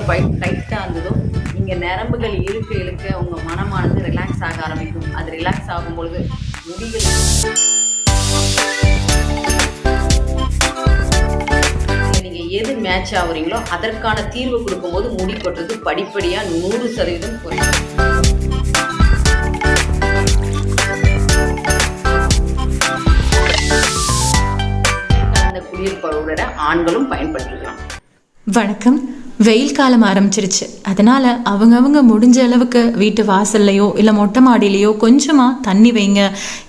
டைட்டாக இருந்ததோ இங்கே நரம்புகள் இழுக்க இழுக்க உங்கள் மனமானது ரிலாக்ஸ் ஆக ஆரம்பிக்கும். அது ரிலாக்ஸ் ஆகும்பொழுது முடிகள் நீங்கள் எது மேட்ச் ஆகுறீங்களோ அதற்கான தீர்வு கொடுக்கும்போது முடி கொட்டுறது படிப்படியாக 100% குறையும். அந்த குளிர் பவுடரை ஆண்களும் பயன்படுத்திக்கலாம். வணக்கம். வெயில் காலம் ஆரம்பிச்சிருச்சு. அதனால் அவங்கவுங்க முடிஞ்ச அளவுக்கு வீட்டு வாசல்லையோ இல்லை மொட்டை மாடியிலையோ கொஞ்சமாக தண்ணி வைங்க.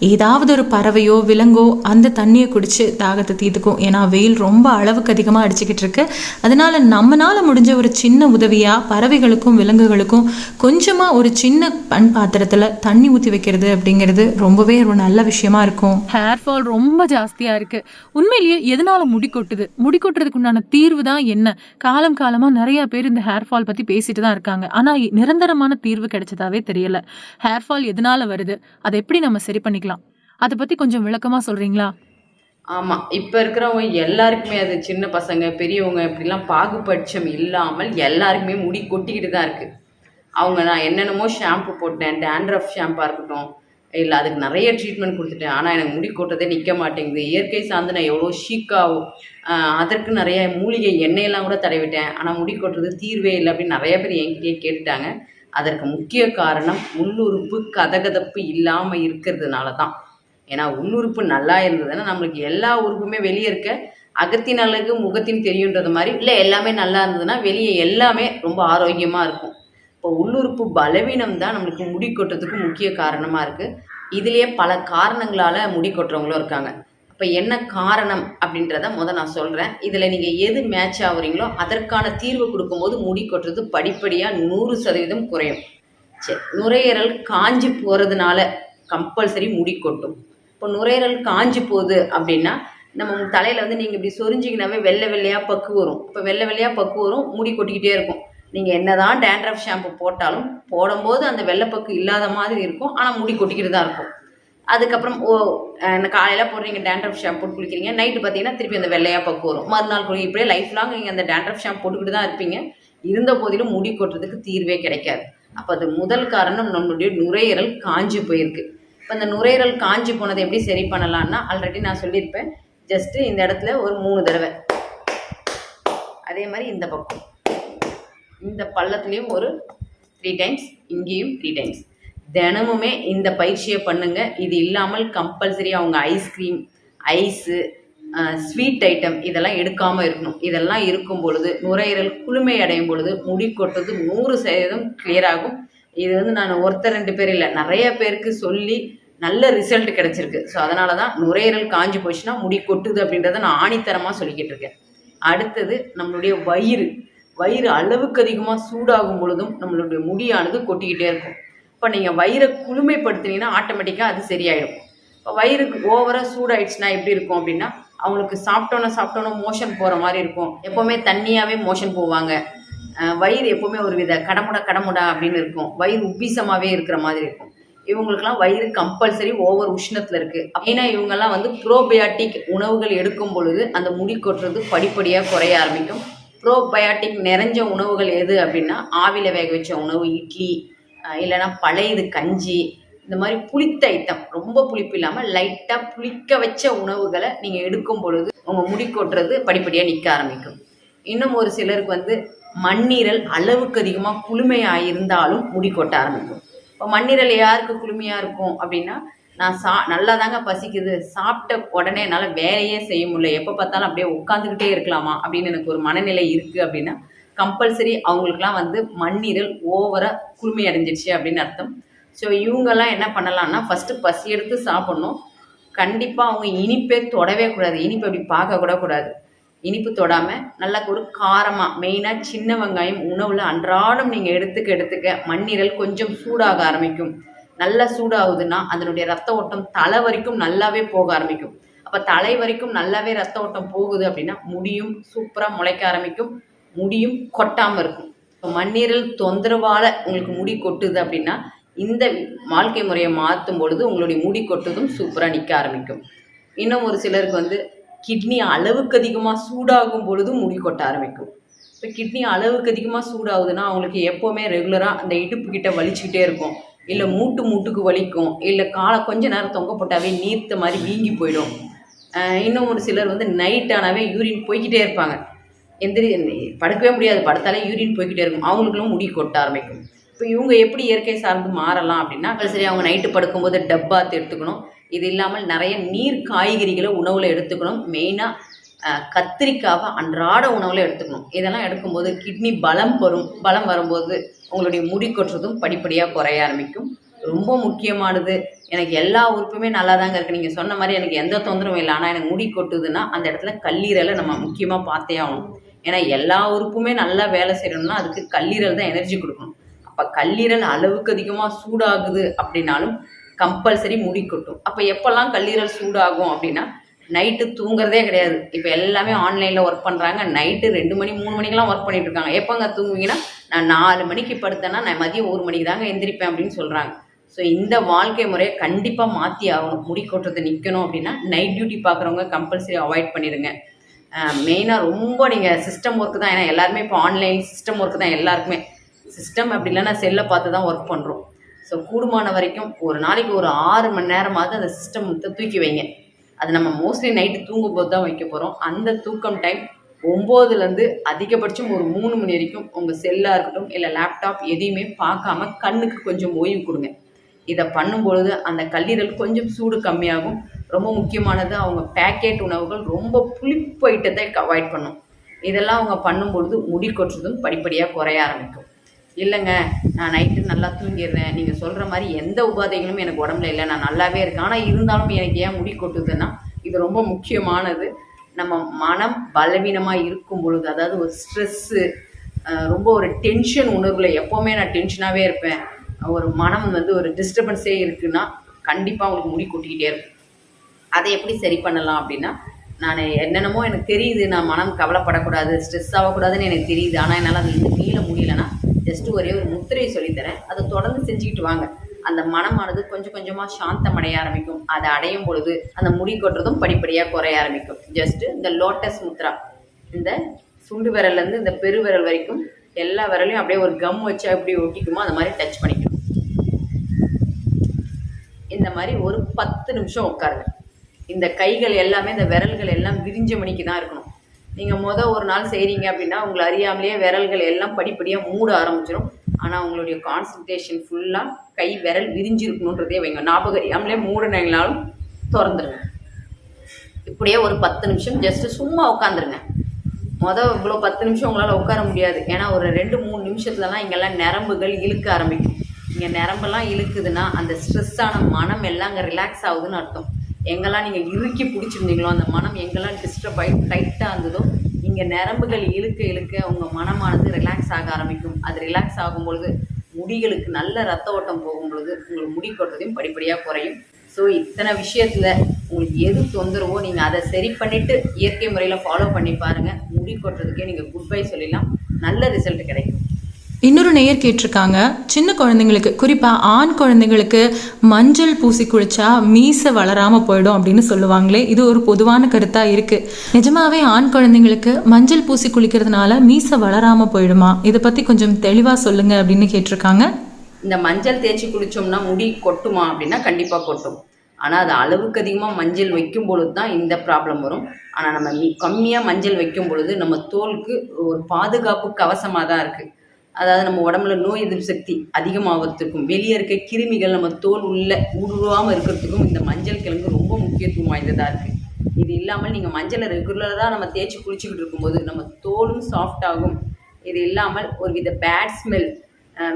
ஏதாவது ஒரு பறவையோ விலங்கோ அந்த தண்ணியை குடித்து தாகத்தை தீர்த்துக்கும். ஏன்னா வெயில் ரொம்ப அளவுக்கு அதிகமாக அடிச்சுக்கிட்டு இருக்கு. அதனால் நம்மளால் முடிஞ்ச ஒரு சின்ன உதவியாக பறவைகளுக்கும் விலங்குகளுக்கும் கொஞ்சமாக ஒரு சின்ன பண் பாத்திரத்தில் தண்ணி ஊற்றி வைக்கிறது அப்படிங்கிறது ரொம்பவே ஒரு நல்ல விஷயமா இருக்கும். ஹேர் ஃபால் ரொம்ப ஜாஸ்தியாக இருக்குது. உண்மையிலேயே எதனால் முடி கொட்டுது? முடி கொட்டுறதுக்கு உண்டான தீர்வு தான் என்ன? காலம் காலமாக நிறைய பேர் இந்த ஹேர் ஃபால் பற்றி பேசிட்டு தான் இருக்காங்க. ஆனால் நிரந்தரமான தீர்வு கிடைச்சதாவே தெரியல. ஹேர் ஃபால் எதனால வருது, அதை எப்படி நம்ம சரி பண்ணிக்கலாம், அதை பற்றி கொஞ்சம் விளக்கமாக சொல்கிறீங்களா? ஆமாம், இப்போ இருக்கிறவங்க எல்லாருக்குமே, அது சின்ன பசங்க பெரியவங்க இப்படிலாம் பாகுபட்சம் இல்லாமல் எல்லாருக்குமே முடி கொட்டிக்கிட்டு தான் இருக்குது. நான் என்னென்னமோ ஷாம்பு போட்டேன், டேண்ட்ரஃப் ஷாம்பாக இருக்கட்டும், இல்லை அதுக்கு நிறைய ட்ரீட்மெண்ட் கொடுத்துட்டேன், ஆனால் எனக்கு முடி கொட்டதே நிற்க மாட்டேங்குது. இயற்கை சார்ந்து நான் எவ்வளோ ஷீக்காகும், அதற்கு நிறைய மூலிகை எண்ணெயெல்லாம் கூட தடவிட்டேன், ஆனால் முடி கொட்டுறது தீர்வே இல்லை அப்படின்னு நிறைய பேர் என்கிட்டயே கேட்டுட்டாங்க. அதற்கு முக்கிய காரணம் உள்ளுறுப்பு கதகதப்பு இல்லாமல் இருக்கிறதுனால தான். ஏன்னா உள்ளுறுப்பு நல்லா இருந்ததுன்னா நம்மளுக்கு எல்லா உறுப்புமே வெளியே இருக்க அகத்தின் அழகு முகத்தின் தெரியுன்றது மாதிரி இல்லை, எல்லாமே நல்லா இருந்ததுன்னா வெளியே எல்லாமே ரொம்ப ஆரோக்கியமாக இருக்கும். இப்போ உள்ளுறுப்பு பலவீனம் தான் நம்மளுக்கு முடி கொட்டுறதுக்கு முக்கிய காரணமாக இருக்குது. இதுலேயே பல காரணங்களால் முடி கொட்டுறவங்களும் இருக்காங்க. இப்போ என்ன காரணம் அப்படின்றத நான் சொல்கிறேன். இதில் நீங்கள் எது மேட்ச் ஆகுறீங்களோ அதற்கான தீர்வு கொடுக்கும்போது முடி கொட்டுறது படிப்படியாக 100% குறையும். சரி, நுரையீரல் காஞ்சி போகிறதுனால கம்பல்சரி முடி கொட்டும். இப்போ நுரையீரல் காஞ்சி போகுது அப்படின்னா நம்ம தலையில் நீங்கள் இப்படி சொரிஞ்சிக்கினாவே வெள்ளை வெள்ளையாக பக்கு வரும். இப்போ வெள்ளை வெள்ளையாக பக்கு வரும், முடி கொட்டிக்கிட்டே இருக்கும். நீங்கள் என்ன தான் டேண்ட்ரஃப் ஷாம்பு போட்டாலும் போடும்போது அந்த வெள்ளைப்பக்கு இல்லாத மாதிரி இருக்கும், ஆனால் முடி கொட்டிக்கிட்டு தான் இருக்கும். அதுக்கப்புறம் காலையில் போடுறீங்க டேண்ட்ரஃப் ஷாம்பு போட்டு குளிக்கிறீங்க, நைட்டு பார்த்தீங்கன்னா திருப்பி அந்த வெள்ளையாக பக்கு வரும், மறுநாள் குளிக்க, இப்படியே லைஃப் லாங் நீங்கள் அந்த டேண்ட்ரஃப் ஷாம்பு போட்டுக்கிட்டு தான் இருப்பீங்க. இருந்த போதிலும் முடி கொட்டுறதுக்கு தீர்வே கிடைக்காது. அப்போ அது முதல் காரணம் நம்மளுடைய நுரையீரல் காஞ்சி போயிருக்கு. இப்போ அந்த நுரையீரல் காஞ்சி போனதை எப்படி சரி பண்ணலான்னா, ஆல்ரெடி நான் சொல்லியிருப்பேன். ஜஸ்ட்டு இந்த இடத்துல ஒரு 3 தடவை, அதே மாதிரி இந்த பக்கம் இந்த பள்ளத்துலேயும் ஒரு 3 டைம்ஸ், இங்கேயும் 3 டைம்ஸ். தினமுமே இந்த பயிற்சியை பண்ணுங்க. இது இல்லாமல் கம்பல்சரி அவங்க ஐஸ்கிரீம், ஐஸு, ஸ்வீட் ஐட்டம் இதெல்லாம் எடுக்காமல் இருக்கணும். இதெல்லாம் இருக்கும் பொழுது நுரையீரல் குளுமை அடையும் பொழுது முடி கொட்டுறது 100% கிளியர் ஆகும். இது நான் ஒருத்தர் 2 பேர் இல்லை, நிறைய பேருக்கு சொல்லி நல்ல ரிசல்ட் கிடச்சிருக்கு. ஸோ அதனால தான் நுரையீரல் காஞ்சி போச்சுன்னா முடி கொட்டுது அப்படின்றத நான் ஆணித்தரமாக சொல்லிக்கிட்டு இருக்கேன். அடுத்தது நம்மளுடைய வயிறு அளவுக்கு அதிகமாக சூடாகும் பொழுதும் நம்மளுடைய முடியானது கொட்டிக்கிட்டே இருக்கும். இப்போ நீங்கள் வயிறை குளுமைப்படுத்தினீங்கன்னா ஆட்டோமேட்டிக்காக அது சரியாயிடும். இப்போ வயிறுக்கு ஓவராக சூடாயிடுச்சுன்னா எப்படி இருக்கும் அப்படின்னா, அவங்களுக்கு சாப்பிட்டோன்னே மோஷன் போகிற மாதிரி இருக்கும். எப்போவுமே தண்ணியாகவே மோஷன் போவாங்க. வயிறு எப்போவுமே ஒரு வித கடமுடா அப்படின்னு இருக்கும். வயிறு உப்பிசமாகவே இருக்கிற மாதிரி இருக்கும். இவங்களுக்கெல்லாம் வயிறு கம்பல்சரி ஓவர் உஷ்ணத்தில் இருக்குது. ஏன்னா இவங்கெல்லாம் ப்ரோபயாட்டிக் உணவுகள் எடுக்கும் பொழுது அந்த முடி கொட்டுறது படிப்படியாக குறைய ஆரம்பிக்கும். ப்ரோபயாட்டிக் நிறைஞ்ச உணவுகள் எது அப்படின்னா, ஆவியில் வேக வச்ச உணவு, இட்லி, இல்லைன்னா பழையது கஞ்சி, இந்த மாதிரி புளித்த ஐட்டம், ரொம்ப புளிப்பு இல்லாமல் லைட்டாக புளிக்க வச்ச உணவுகளை நீங்கள் எடுக்கும் பொழுது உங்கள் முடி கொட்டுறது படிப்படியாக நிற்க ஆரம்பிக்கும். இன்னும் ஒரு சிலருக்கு மண்ணீரல் அளவுக்கு அதிகமாக குளுமையாக இருந்தாலும் முடி கொட்ட ஆரம்பிக்கும். இப்போ மண்ணீரல் யாருக்கு குளுமையாக இருக்கும் அப்படின்னா, நான் நல்லா தாங்க பசிக்குது, சாப்பிட்ட உடனே என்னால் வேலையே செய்ய முடியல, எப்போ பார்த்தாலும் அப்படியே உட்காந்துக்கிட்டே இருக்கலாமா அப்படின்னு எனக்கு ஒரு மனநிலை இருக்குது அப்படின்னா, கம்பல்சரி அவங்களுக்குலாம் மண்ணீரல் ஓவராக குளுமை அடைஞ்சிடுச்சு அப்படின்னு அர்த்தம். ஸோ இவங்கெல்லாம் என்ன பண்ணலான்னா, ஃபஸ்ட்டு பசி எடுத்து சாப்பிட்ணும். கண்டிப்பாக அவங்க இனிப்பே தொடவே கூடாது. இனிப்பு அப்படி பார்க்க கூடாது. இனிப்பு தொடாமல் நல்லா ஒரு காரமாக, மெயினாக சின்ன வெங்காயம் உணவில் அன்றாடம் நீங்கள் எடுத்துக்க மண்ணீரல் கொஞ்சம் சூடாக ஆரம்பிக்கும். நல்லா சூடாகுதுன்னா அதனுடைய ரத்த ஓட்டம் தலை வரைக்கும் நல்லாவே போக ஆரம்பிக்கும். அப்போ தலை வரைக்கும் நல்லாவே ரத்த ஓட்டம் போகுது அப்படின்னா முடியும் சூப்பராக முளைக்க ஆரம்பிக்கும், முடியும் கொட்டாமல் இருக்கும். இப்போ மண்ணீரல் தொந்தரவால் உங்களுக்கு முடி கொட்டுது அப்படின்னா இந்த வாழ்க்கை முறையை மாற்றும் பொழுது உங்களுடைய முடி கொட்டுதும் சூப்பராக நிற்க ஆரம்பிக்கும். இன்னும் ஒரு சிலருக்கு கிட்னி அளவுக்கு அதிகமாக சூடாகும் பொழுதும் முடி கொட்ட ஆரம்பிக்கும். இப்போ கிட்னி அளவுக்கு அதிகமாக சூடாகுதுன்னா அவங்களுக்கு எப்போவுமே ரெகுலராக அந்த இடுப்பு கிட்ட வலிச்சுக்கிட்டே இருக்கும், இல்லை மூட்டுக்கு வலிக்கும், இல்லை காலை கொஞ்ச நேரம் தொங்க போட்டாவே நீர்த்த மாதிரி வீங்கி போயிடும். இன்னும் ஒரு சிலர் வந்து நைட் ஆனாவே யூரின் போய்கிட்டே இருப்பாங்க, படுக்கவே முடியாது, படுத்தாலே யூரின் போய்கிட்டே இருக்கும், அவங்களுக்குலாம் முடி கொட்ட ஆரம்பிக்கும். இப்போ இவங்க எப்படி இயற்கை சார்ந்து மாறலாம் அப்படின்னா, சரி அவங்க நைட்டு படுக்கும்போது டப்பாத்து எடுத்துக்கணும். இது இல்லாமல் நிறைய நீர் காய்கறிகளை உணவில் எடுத்துக்கணும். மெயினாக கத்திரிக்காவை அன்றாட உணவில் எடுத்துக்கணும். இதெல்லாம் எடுக்கும்போது கிட்னி பலம் வரும்போது உங்களுடைய முடி கொட்டுறதும் படிப்படியாக குறைய ஆரம்பிக்கும். ரொம்ப முக்கியமானது, எனக்கு எல்லா உறுப்புமே நல்லா தாங்க இருக்குது, நீங்கள் சொன்ன மாதிரி எனக்கு எந்த தொந்தரவும் இல்லை, ஆனால் எனக்கு முடி கொட்டுதுன்னா அந்த இடத்துல கல்லீரலை நம்ம முக்கியமாக பார்த்தே ஆகணும். ஏன்னா எல்லா உறுப்புமே நல்லா வேலை செய்யணும்னா அதுக்கு கல்லீரல் தான் எனர்ஜி கொடுக்கணும். அப்போ கல்லீரல் அளவுக்கு அதிகமாக சூடாகுது அப்படின்னாலும் கம்பல்சரி முடி கொட்டும். அப்போ எப்போல்லாம் கல்லீரல் சூடாகும் அப்படின்னா, நைட்டு தூங்குறதே கிடையாது. இப்போ எல்லாமே ஆன்லைனில் ஒர்க் பண்ணுறாங்க, நைட்டு 2 மணி 3 மணிக்கெலாம் ஒர்க் பண்ணிட்டு இருக்காங்க. எப்போங்க தூங்குவீங்கன்னா, நான் 4 மணிக்கு படுத்தேன்னா நான் மதியம் 1 மணிக்கு தாங்க எந்திரிப்பேன் அப்படின்னு சொல்கிறாங்க. ஸோ இந்த வாழ்க்கை முறையை கண்டிப்பாக மாற்றி ஆகணும். முடி கொட்டுறது நிற்கணும் அப்படின்னா நைட் டியூட்டி பார்க்குறவங்க கம்பல்சரி அவாய்ட் பண்ணிடுங்க. மெயினாக ரொம்ப நீங்கள் சிஸ்டம் ஒர்க்கு தான், ஏன்னா எல்லாருமே இப்போ ஆன்லைன் சிஸ்டம் ஒர்க்கு தான் எல்லாருக்குமே. சிஸ்டம் அப்படி இல்லைன்னா செல்லை பார்த்து தான் ஒர்க் பண்ணுறோம். ஸோ கூடுமான வரைக்கும் ஒரு நாளைக்கு ஒரு 6 மணி நேரமாவது அந்த சிஸ்டம் தூக்கி வைங்க. அது நம்ம மோஸ்ட்லி நைட்டு தூங்கும்போது தான் வைக்க போகிறோம். அந்த தூக்கம் டைம் 9லேருந்து அதிகபட்சம் ஒரு 3 மணி வரைக்கும் உங்கள் செல்லாக இருக்கட்டும் இல்லை லேப்டாப் எதையுமே பார்க்காம கண்ணுக்கு கொஞ்சம் ஓய்வு கொடுங்க. இதை பண்ணும்பொழுது அந்த கல்லீரல் கொஞ்சம் சூடு கம்மியாகும். ரொம்ப முக்கியமானது, அவங்க பேக்கெட் உணவுகள் ரொம்ப புளிப்பு ஐட்டத்தை அவாய்ட் பண்ணும். இதெல்லாம் அவங்க பண்ணும்பொழுது முடி கொட்டுறதும் படிப்படியாக குறைய ஆரம்பிக்கும். இல்லைங்க நான் நைட்டு நல்லா தூங்கிடுறேன், நீங்கள் சொல்கிற மாதிரி எந்த உபாதைகளும் எனக்கு உடம்புல இல்லை, நான் நல்லாவே இருக்கேன், ஆனால் இருந்தாலும் எனக்கு ஏன் முடி கொட்டுதுன்னா இது ரொம்ப முக்கியமானது. நம்ம மனம் பலவீனமாக இருக்கும் பொழுது, அதாவது ஒரு ஸ்ட்ரெஸ்ஸு, ரொம்ப ஒரு டென்ஷன் உணர்வில், எப்போவுமே நான் டென்ஷனாகவே இருப்பேன், ஒரு மனம் வந்து ஒரு டிஸ்டர்பன்ஸே இருக்குன்னா கண்டிப்பாக உங்களுக்கு முடி கொட்டிக்கிட்டே இருக்கும். அதை எப்படி சரி பண்ணலாம் அப்படின்னா, நான் என்னென்னமோ எனக்கு தெரியுது, நான் மனம் கவலைப்படக்கூடாது, ஸ்ட்ரெஸ் ஆகக்கூடாதுன்னு எனக்கு தெரியுது, ஆனால் என்னால் அது மீள முடியலன்னா ஜஸ்ட்டு ஒரே ஒரு முத்திரையை சொல்லித்தரேன், அதை தொடர்ந்து செஞ்சுக்கிட்டு வாங்க. அந்த மனமானது கொஞ்சம் கொஞ்சமாக சாந்தம் அடைய ஆரம்பிக்கும். அதை அடையும் பொழுது அந்த முடி கொட்டுறதும் படிப்படியாக குறைய ஆரம்பிக்கும். ஜஸ்ட்டு இந்த லோட்டஸ் முத்ரா, இந்த சுண்டு விரல்லேருந்து இந்த பெரு விரல் வரைக்கும் எல்லா விரலையும் அப்படியே ஒரு கம் வச்சா எப்படி ஒட்டிக்குமோ அந்த மாதிரி டச் பண்ணிக்கணும். இந்த மாதிரி ஒரு 10 நிமிஷம் உட்காருங்க. இந்த கைகள் எல்லாமே, இந்த விரல்கள் எல்லாம் விரிஞ்ச மணிக்கு தான் இருக்கணும். நீங்கள் ஒரு நாள் செய்கிறீங்க அப்படின்னா உங்களை அறியாமலேயே விரல்கள் எல்லாம் படிப்படியாக மூட ஆரம்பிச்சிடும். ஆனால் உங்களுடைய கான்சன்ட்ரேஷன் ஃபுல்லாக கை விரல் விரிஞ்சிருக்கணுன்றதே வைங்க. ஞாபகம் அறியாமலே மூடினீங்கனாலும் திறந்துருங்க. இப்படியே ஒரு 10 நிமிஷம் ஜஸ்ட்டு சும்மா உட்காந்துருங்க. இவ்வளோ 10 நிமிஷம் உங்களால் உட்கார முடியாது, ஏன்னா ஒரு 2-3 நிமிஷத்துலலாம் இங்கெல்லாம் நரம்புகள் இழுக்க ஆரம்பிக்கும். இங்கே நரம்பெல்லாம் இழுக்குதுன்னா அந்த ஸ்ட்ரெஸ்ஸான மனம் எல்லாம் அங்கே ரிலாக்ஸ் ஆகுதுன்னு அர்த்தம். எங்கெல்லாம் நீங்கள் இறுக்கி பிடிச்சிருந்தீங்களோ, அந்த மனம் எங்கெல்லாம் டிஸ்டர்ப் ஆகி டைட்டாக இருந்ததோ, இங்கே நரம்புகள் இழுக்க உங்கள் மனமானது ரிலாக்ஸ் ஆக ஆரம்பிக்கும். அது ரிலாக்ஸ் ஆகும் பொழுது முடிகளுக்கு நல்ல ரத்த ஓட்டம் போகும் பொழுது உங்களுக்கு முடி கொட்டுறதையும் படிப்படியாக குறையும். ஸோ இத்தனை விஷயத்தில் உங்களுக்கு எது தொந்தரவோ நீங்கள் அதை சரி பண்ணிவிட்டு இயற்கை முறையில் ஃபாலோ பண்ணி பாருங்கள். முடி கொட்டுறதுக்கே நீங்கள் குட் பை சொல்லிடலாம், நல்ல ரிசல்ட் கிடைக்கும். இன்னொரு நேயர் கேட்டிருக்காங்க, சின்ன குழந்தைங்களுக்கு, குறிப்பாக ஆண் குழந்தைங்களுக்கு மஞ்சள் பூசி குளிச்சா மீசை வளராமல் போயிடும் அப்படின்னு சொல்லுவாங்களே, இது ஒரு பொதுவான கருத்தாக இருக்குது. நிஜமாவே ஆண் குழந்தைங்களுக்கு மஞ்சள் பூசி குளிக்கிறதுனால மீசை வளராமல் போயிடுமா? இதை பற்றி கொஞ்சம் தெளிவாக சொல்லுங்கள் அப்படின்னு கேட்டிருக்காங்க. இந்த மஞ்சள் தேய்ச்சி குளித்தோம்னா முடி கொட்டுமா அப்படின்னா கண்டிப்பாக கொட்டும். ஆனால் அது அளவுக்கு அதிகமாக மஞ்சள் வைக்கும் பொழுது தான் இந்த ப்ராப்ளம் வரும். ஆனால் நம்ம கம்மியாக மஞ்சள் வைக்கும் பொழுது நம்ம தோலுக்கு ஒரு பாதுகாப்பு கவசமாக தான் இருக்குது. அதாவது நம்ம உடம்புல நோய் எதிர்ப்பு சக்தி அதிகமாகிறதுக்கும், வெளியே இருக்க கிருமிகள் நம்ம தோல் ஊடுருவாமல் இருக்கிறதுக்கும் இந்த மஞ்சள் கிழங்கு ரொம்ப முக்கியத்துவம் வாய்ந்ததாக இருக்குது. இது இல்லாமல் நீங்கள் மஞ்சளை ரெகுலராக நம்ம தேய்ச்சி குளிச்சுக்கிட்டு இருக்கும்போது நம்ம தோலும் சாஃப்ட் ஆகும். இது இல்லாமல் ஒரு வித பேட் ஸ்மெல்,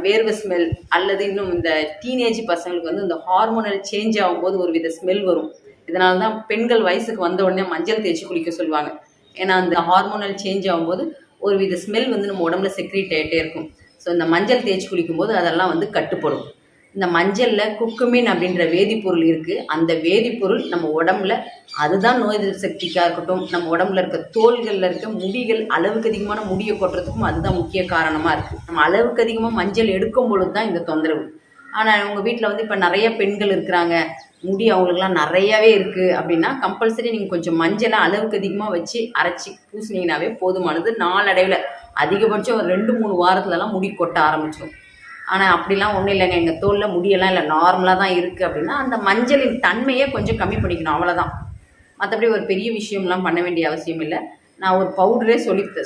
வேர்வை ஸ்மெல், அல்லது இன்னும் இந்த டீனேஜ் பசங்களுக்கு வந்து இந்த ஹார்மோனல் சேஞ்ச் ஆகும்போது ஒரு வித ஸ்மெல் வரும். இதனால தான் பெண்கள் வயசுக்கு வந்த உடனே மஞ்சள் தேய்ச்சி குளிக்க சொல்லுவாங்க. ஏன்னா அந்த ஹார்மோனல் சேஞ்ச் ஆகும்போது ஒரு வித ஸ்மெல் வந்து நம்ம உடம்புல செக்ரீட் ஆகிட்டே இருக்கும். ஸோ இந்த மஞ்சள் தேய்ச்சி குளிக்கும்போது அதெல்லாம் வந்து கட்டுப்படும். இந்த மஞ்சளில் குக்குமின் அப்படின்ற வேதிப்பொருள் இருக்குது. அந்த வேதிப்பொருள் நம்ம உடம்புல, அதுதான் நோய் எதிர்ப்பு சக்திக்காக இருக்கட்டும், நம்ம உடம்புல இருக்க தோள்களில் இருக்க முடிகள், அளவுக்கு அதிகமான முடியை கொட்டுறதுக்கும் அதுதான் முக்கிய காரணமாக இருக்குது. நம்ம அளவுக்கு அதிகமாக மஞ்சள் எடுக்கும் பொழுது தான் இந்த தொந்தரவு. ஆனால் உங்கள் வீட்டில் வந்து இப்போ நிறைய பெண்கள் இருக்கிறாங்க, முடி அவங்களுக்குலாம் நிறையாவே இருக்குது அப்படின்னா கம்பல்சரி நீங்கள் கொஞ்சம் மஞ்சளை அளவுக்கு அதிகமாக வச்சு அரைச்சி பூசினீங்கன்னாவே போதுமானது. நாளடைவில் அதிகபட்சம் ஒரு 2-3 வாரத்துலலாம் முடி கொட்ட ஆரம்பிச்சிடும். ஆனால் அப்படிலாம் ஒன்றும் இல்லைங்க, எங்கள் தோலில் முடியெல்லாம் இல்லை, நார்மலாக தான் இருக்குது அப்படின்னா அந்த மஞ்சளின் தன்மையை கொஞ்சம் கம்மி பண்ணிக்கணும், அவ்வளோதான். மற்றபடி ஒரு பெரிய விஷயம்லாம் பண்ண வேண்டிய அவசியம் இல்லை. நான் ஒரு பவுடரே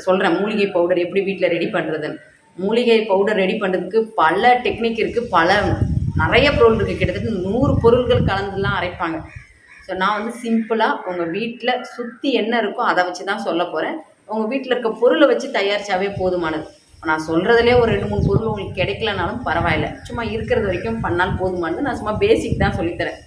சொல்கிறேன், மூலிகை பவுடர் எப்படி வீட்டில் ரெடி பண்ணுறதுன்னு. மூலிகை பவுடர் ரெடி பண்ணுறதுக்கு பல டெக்னிக் இருக்குது, நிறைய பொருள் இருக்குது, கிட்டத்தட்ட 100 பொருள்கள் கலந்துலாம் அரைப்பாங்க. ஸோ நான் வந்து சிம்பிளாக உங்கள் வீட்டில் சுற்றி என்ன இருக்கோ அதை வச்சு தான் சொல்ல போகிறேன். உங்கள் வீட்டில் இருக்க பொருளை வச்சு தயாரித்தாவே போதுமானது. நான் சொல்கிறதுலே ஒரு 2-3 பொருள் உங்களுக்கு கிடைக்கலனாலும் பரவாயில்ல, சும்மா இருக்கிறது வரைக்கும் பண்ணால் போதுமானது. நான் சும்மா பேசிக் தான் சொல்லித்தரேன்.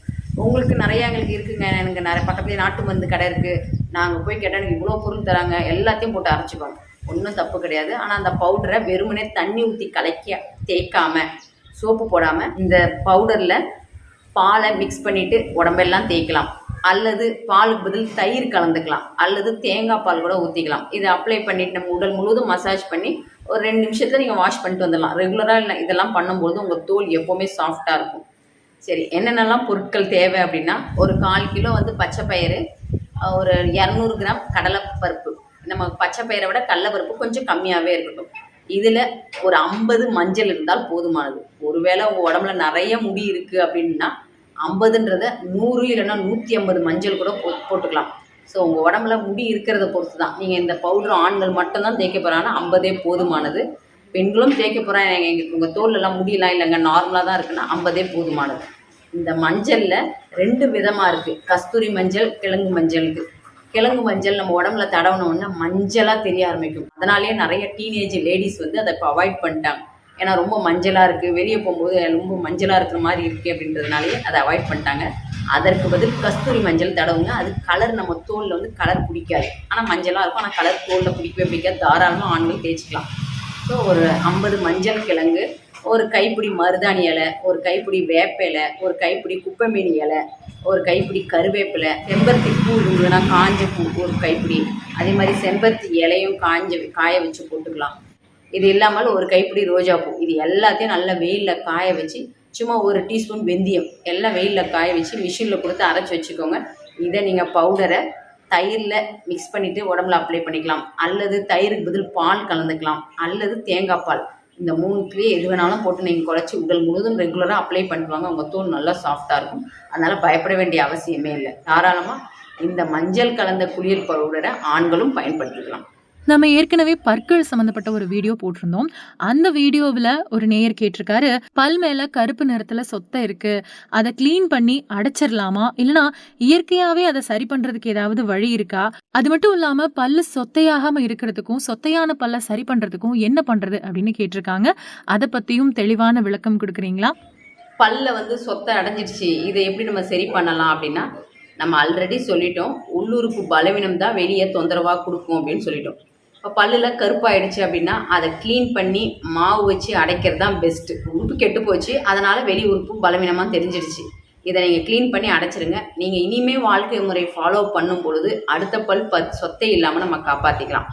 உங்களுக்கு நிறையா எங்களுக்கு இருக்குங்க, எனக்கு நிறைய பக்கத்துலேயே நாட்டு மருந்து கடை இருக்குது, நாங்கள் போய் கேட்டால் எனக்கு இவ்வளோ பொருள் தராங்க, எல்லாத்தையும் போட்டு அரைச்சிப்பாங்க, ஒன்றும் தப்பு கிடையாது. ஆனால் அந்த பவுடரை வெறுமனே தண்ணி ஊற்றி கலக்க தேய்க்காமல், சோப்பு போடாமல் இந்த பவுடரில் பாலை மிக்ஸ் பண்ணிவிட்டு உடம்பெல்லாம் தேய்க்கலாம், அல்லது பாலுக்கு பதில் தயிர் கலந்துக்கலாம், அல்லது தேங்காய் பால் கூட ஊற்றிக்கலாம். இதை அப்ளை பண்ணிவிட்டு நம்ம உடல் முழுவதும் மசாஜ் பண்ணி ஒரு 2 நிமிஷத்தில் நீங்கள் வாஷ் பண்ணிட்டு வந்துடலாம். ரெகுலராக இல்லை இதெல்லாம் பண்ணும்போது உங்கள் தோல் எப்போவுமே சாஃப்டாக இருக்கும். சரி, என்னென்னலாம் பொருட்கள் தேவை அப்படின்னா, ஒரு 1/4 கிலோ வந்து பச்சை பயிறு, ஒரு 200 கிராம் கடலைப்பருப்பு. நம்ம பச்சை பயிரை விட கடலைப்பருப்பு கொஞ்சம் கம்மியாகவே இருக்கட்டும். இதில் ஒரு 50 மஞ்சள் இருந்தால் போதுமானது. ஒருவேளை உங்கள் உடம்புல நிறைய முடி இருக்குது அப்படின்னா 50ன்றதை 100 இல்லைன்னா 150 மஞ்சள் கூட போட்டுக்கலாம். ஸோ உங்கள் உடம்புல முடி இருக்கிறத பொறுத்து தான். நீங்கள் இந்த பவுடர் ஆண்கள் மட்டும்தான் தேய்க்க போகிறாங்கன்னா 50 போதுமானது. பெண்களும் தேய்க்க போகிறாங்க, எங்களுக்கு உங்கள் தோலெல்லாம் முடியலாம் இல்லைங்க நார்மலாக தான் இருக்குன்னா 50 போதுமானது. இந்த மஞ்சளில் 2 விதமாக இருக்குது, கஸ்தூரி மஞ்சள், கிழங்கு மஞ்சளுக்கு. கிழங்கு மஞ்சள் நம்ம உடம்புல தடவினோன்னா மஞ்சளாக தெரிய ஆரம்பிக்கும். அதனாலேயே நிறைய டீனேஜ் லேடிஸ் வந்து அதை இப்போ அவாய்ட் பண்ணிட்டாங்க. ஏன்னா ரொம்ப மஞ்சளாக இருக்குது, வெளியே போகும்போது ரொம்ப மஞ்சளாக இருக்கிற மாதிரி இருக்குது அப்படின்றதுனாலேயே அதை அவாய்ட் பண்ணிட்டாங்க. அதற்கு பதில் கஸ்தூரி மஞ்சள் தடவுங்க. அது கலர் நம்ம தோலில் வந்து கலர் பிடிக்காது, ஆனால் மஞ்சளாக இருக்கும், ஆனால் கலர் தோலில் பிடிக்காது. தாராளமாக ஆண்கள் தேய்ச்சிக்கலாம். ஸோ ஒரு 50 மஞ்சள் கிழங்கு, ஒரு கைப்பிடி மருதாணி இலை, ஒரு கைப்பிடி வேப்ப இலை, ஒரு கைப்பிடி குப்பைமேனி இலை, ஒரு கைப்பிடி கருவேப்பிலை, செம்பருத்தி பூ இருந்ததுன்னா காஞ்ச பூ ஒரு கைப்பிடி, அதே மாதிரி செம்பருத்தி இலையும் காய வச்சு போட்டுக்கலாம். இது இல்லாமல் ஒரு கைப்பிடி ரோஜா பூ. இது எல்லாத்தையும் நல்லா வெயிலில் காய வச்சு, சும்மா 1 டீஸ்பூன் வெந்தயம் எல்லாம் வெயிலில் காய வச்சு மிஷினில் கொடுத்து அரைச்சி வச்சுக்கோங்க. இதை நீங்கள் பவுடரை தயிரில் மிக்ஸ் பண்ணிவிட்டு உடம்புல அப்ளை பண்ணிக்கலாம், அல்லது தயிருக்கு பதில் பால் கலந்துக்கலாம், அல்லது தேங்காய் பால். இந்த 3த்துலேயே எது வேணாலும் போட்டு நீங்கள் குறைச்சி உடல் முழுவதும் ரெகுலராக அப்ளை பண்ணுவாங்க. உங்கள் தோல் நல்லா சாஃப்டாக இருக்கும். அதனால் பயப்பட வேண்டிய அவசியமே இல்லை. தாராளமாக இந்த மஞ்சள் கலந்த குளியல் பவுடரை ஆண்களும் பயன்படுத்திக்கலாம். நம்ம ஏற்கனவே பற்கள் சம்பந்தப்பட்ட ஒரு வீடியோ போட்டிருந்தோம். அந்த வீடியோவில் ஒரு நேயர் கேட்டிருக்காரு, பல் மேல கருப்பு நிறத்துல சொத்தை இருக்கு, அதை கிளீன் பண்ணி அடைச்சிடலாமா, இல்லைனா இயற்கையாவே அதை சரி பண்றதுக்கு ஏதாவது வழி இருக்கா, அது மட்டும் இல்லாம பல்லு சொத்தையாகாம இருக்கிறதுக்கும் சொத்தையான பல்ல சரி பண்றதுக்கும் என்ன பண்றது அப்படின்னு கேட்டிருக்காங்க. அதை பத்தியும் தெளிவான விளக்கம் கொடுக்குறீங்களா? பல்ல வந்து சொத்தை அடைஞ்சிடுச்சு, இதை எப்படி நம்ம சரி பண்ணலாம் அப்படின்னா, நம்ம ஆல்ரெடி சொல்லிட்டோம், உள்ளுறுப்பு பலவீனம் தான் வெளியே தொந்தரவாக கொடுக்கும் அப்படின்னு சொல்லிட்டோம். இப்போ பல்லில் கருப்பாயிடுச்சு அப்படின்னா அதை க்ளீன் பண்ணி மாவு வச்சு அடைக்கிறது தான் பெஸ்ட்டு. உறுப்பு கெட்டு போச்சு, அதனால் வெளி உறுப்பும் பலவீனமாக தெரிஞ்சிடுச்சு. இதை நீங்கள் க்ளீன் பண்ணி அடைச்சிருங்க. நீங்கள் இனிமேல் வாழ்க்கை முறை ஃபாலோ பண்ணும் பொழுது அடுத்த பல் சொத்தை இல்லாமல் நம்ம காப்பாற்றிக்கலாம்.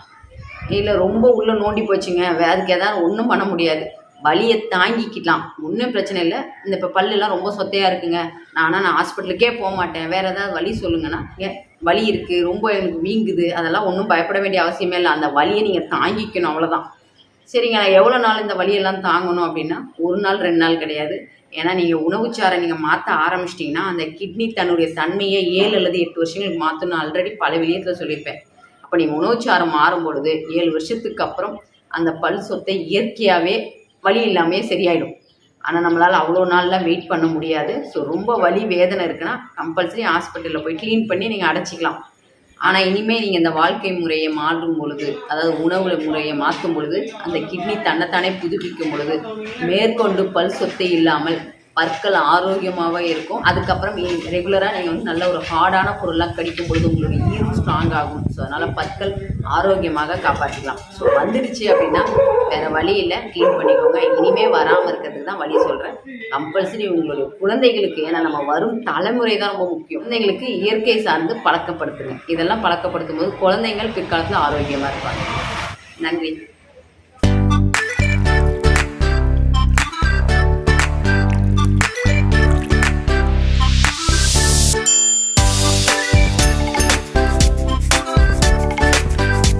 இல்லை ரொம்ப உள்ளே நோண்டி போச்சுங்க, அதுக்கு ஏதாவது ஒன்றும் பண்ண முடியாது, வலியை தாங்கிக்கலாம், ஒன்றும் பிரச்சனை இல்லை. இந்த இப்போ பல்லெல்லாம் ரொம்ப சொத்தையாக இருக்குங்க, நான் ஹாஸ்பிட்டலுக்கே போக மாட்டேன், வேறு ஏதாவது வலி சொல்லுங்கன்னா, வலி இருக்குது, ரொம்ப எனக்கு வீங்குது, அதெல்லாம் ஒன்றும் பயப்பட வேண்டிய அவசியமே இல்லை. அந்த வலியை நீங்கள் தாங்கிக்கணும், அவ்வளோதான். சரிங்க, எவ்வளோ நாள் இந்த வலியெல்லாம் தாங்கணும் அப்படின்னா 1 நாள் 2 நாள் கிடையாது. ஏன்னா நீங்கள் உணவுச்சாரை நீங்கள் மாற்ற ஆரம்பிச்சிட்டிங்கன்னா அந்த கிட்னி தன்னுடைய தன்மையை 7 அல்லது 8 வருஷங்களுக்கு மாற்றணும். ஆல்ரெடி பல விஷயத்தில் சொல்லியிருப்பேன். அப்போ நீங்கள் உணவுச்சாரம் மாறும் பொழுது 7 வருஷத்துக்கு அப்புறம் அந்த பல் சொத்தை இயற்கையாகவே வலி இல்லாமையே சரியாயிடும். ஆனால் நம்மளால் அவ்வளோ நாள்லாம் வெயிட் பண்ண முடியாது. ஸோ ரொம்ப வலி வேதனை இருக்குன்னா கம்பல்சரி ஹாஸ்பிட்டலில் போய் க்ளீன் பண்ணி நீங்கள் அடைச்சிக்கலாம். ஆனால் இனிமேல் நீங்கள் இந்த வாழ்க்கை முறையை மாற்றும் பொழுது, அதாவது உணவு முறையை மாற்றும் பொழுது, அந்த கிட்னி தன்னைத்தானே புதுப்பிக்கும் பொழுது மேற்கொண்டு பல் சொத்தை இல்லாமல் பற்கள் ஆரோக்கியமாகவே இருக்கும். அதுக்கப்புறம் ரெகுலராக நீங்கள் வந்து நல்ல ஒரு ஹார்டான பொருள்லாம் கடிக்கும் பொழுது உங்களுடைய ஈர்ப்பு ஸ்ட்ராங் ஆகும். ஸோ அதனால் பற்கள் ஆரோக்கியமாக காப்பாற்றிக்கலாம். ஸோ வந்துடுச்சு அப்படின்னா வேறு வழி இல்லை, க்ளீன் பண்ணிக்கோங்க. இனிமேல் வராமல் இருக்கிறதுக்கு தான் வழி சொல்கிறேன். கம்பல்சரி உங்களுடைய குழந்தைகளுக்கு, ஏன்னா நம்ம வரும் தலைமுறை தான் ரொம்ப முக்கியம், குழந்தைங்களுக்கு இயற்கை சார்ந்து பழக்கப்படுத்துங்க. இதெல்லாம் பழக்கப்படுத்தும் போது குழந்தைங்கள் பிற்காலத்தில் ஆரோக்கியமாக இருப்பாங்க. நன்றி.